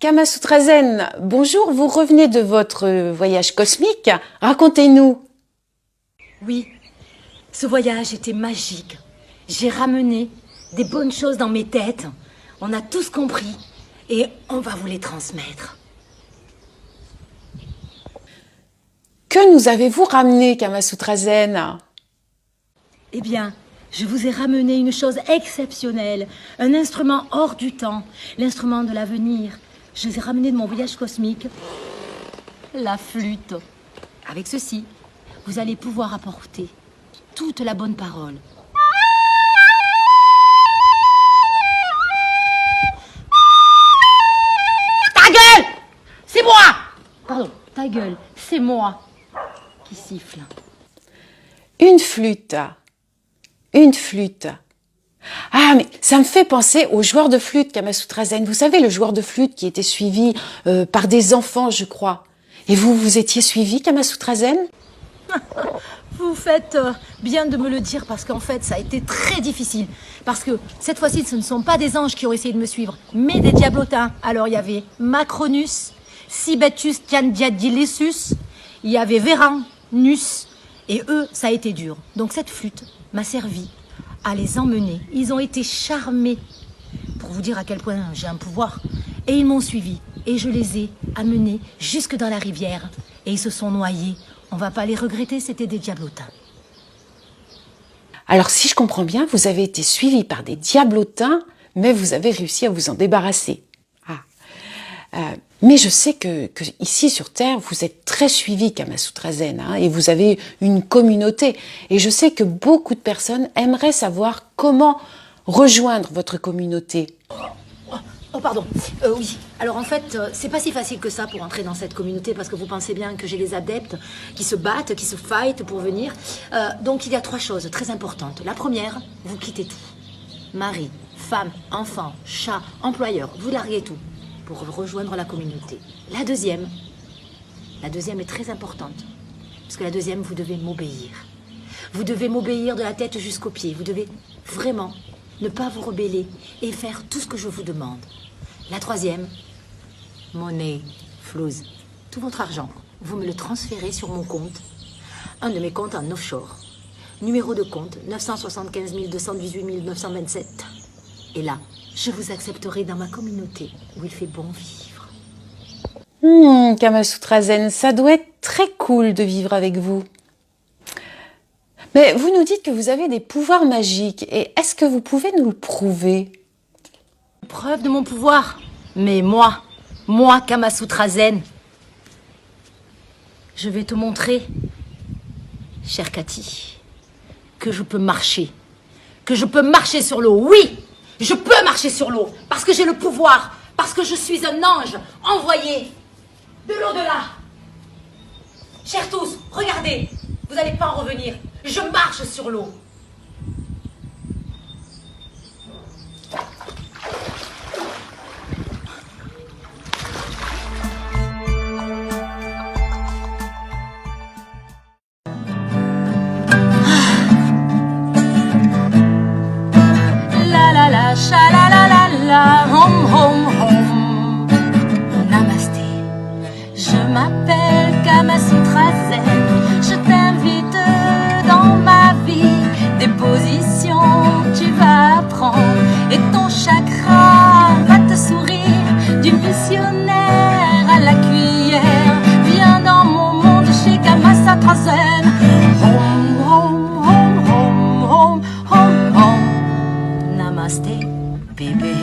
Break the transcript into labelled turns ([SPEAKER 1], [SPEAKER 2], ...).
[SPEAKER 1] Kamasutra Zen, bonjour, vous revenez de votre voyage cosmique, racontez-nous.
[SPEAKER 2] Oui, ce voyage était magique. J'ai ramené des bonnes choses dans mes têtes. On a tous compris et on va vous les transmettre.
[SPEAKER 1] Que nous avez-vous ramené, Kamasutra Zen?
[SPEAKER 2] Eh bien, je vous ai ramené une chose exceptionnelle, un instrument hors du temps, l'instrument de l'avenir. Je vous ai ramené de mon voyage cosmique, la flûte. Avec ceci, vous allez pouvoir apporter toute la bonne parole. Ta gueule! C'est moi! Pardon, ta gueule, c'est moi qui siffle.
[SPEAKER 1] Une flûte. Une flûte. Ah, mais ça me fait penser aux joueurs de flûte, Kamasutra Zen. Vous savez, le joueur de flûte qui était suivi par des enfants, je crois. Et vous étiez suivi, Kamasutra Zen?
[SPEAKER 2] Vous faites bien de me le dire parce qu'en fait, ça a été très difficile. Parce que cette fois-ci, ce ne sont pas des anges qui ont essayé de me suivre, mais des diablotins. Alors, il y avait Macronus, Sibetus Tiandiadilissus, il y avait Veranus, et eux, ça a été dur. Donc, cette flûte m'a servi à les emmener. Ils ont été charmés, pour vous dire à quel point j'ai un pouvoir. Et ils m'ont suivi. Et je les ai amenés jusque dans la rivière. Et ils se sont noyés. On va pas les regretter, c'était des diablotins.
[SPEAKER 1] Alors, si je comprends bien, vous avez été suivi par des diablotins, mais vous avez réussi à vous en débarrasser. Mais je sais que ici sur Terre, vous êtes très suivi, Kamasutra Zen, hein, et vous avez une communauté. Et je sais que beaucoup de personnes aimeraient savoir comment rejoindre votre communauté.
[SPEAKER 2] Oh pardon, oui. Alors en fait, c'est pas si facile que ça pour entrer dans cette communauté parce que vous pensez bien que j'ai des adeptes qui se battent, qui se fightent pour venir. Donc il y a 3 choses très importantes. La première, vous quittez tout. Mari, femme, enfant, chat, employeur, vous larguez tout pour rejoindre la communauté. La deuxième est très importante. Parce que la deuxième, vous devez m'obéir. Vous devez m'obéir de la tête jusqu'aux pieds. Vous devez vraiment ne pas vous rebeller et faire tout ce que je vous demande. La troisième, monnaie, flouze, tout votre argent, vous me le transférez sur mon compte, un de mes comptes en offshore. Numéro de compte 975 218 927. Et là, je vous accepterai dans ma communauté où il fait bon vivre.
[SPEAKER 1] Kamasutra Zen, ça doit être très cool de vivre avec vous. Mais vous nous dites que vous avez des pouvoirs magiques. Et est-ce que vous pouvez nous le prouver?
[SPEAKER 2] Preuve de mon pouvoir. Mais moi, Kamasutra Zen, je vais te montrer, chère Cathy, que je peux marcher. Que je peux marcher sur l'eau. Oui, je peux marcher sur l'eau. Parce que j'ai le pouvoir. Parce que je suis un ange envoyé de l'au-delà. Chers tous, regardez. Vous n'allez pas en revenir. Je marche sur l'eau. La la la, cha la la la la, home home home. Namasté. Je m'appelle Kamasutra Zen. Je t'invite dans ma vie, des positions tu vas apprendre et ton chakra va te sourire. Du missionnaire à la cuillère, viens dans mon monde chez Kamasutra Zen. Home, home, home, home, home, home, home. Namasté, bébé.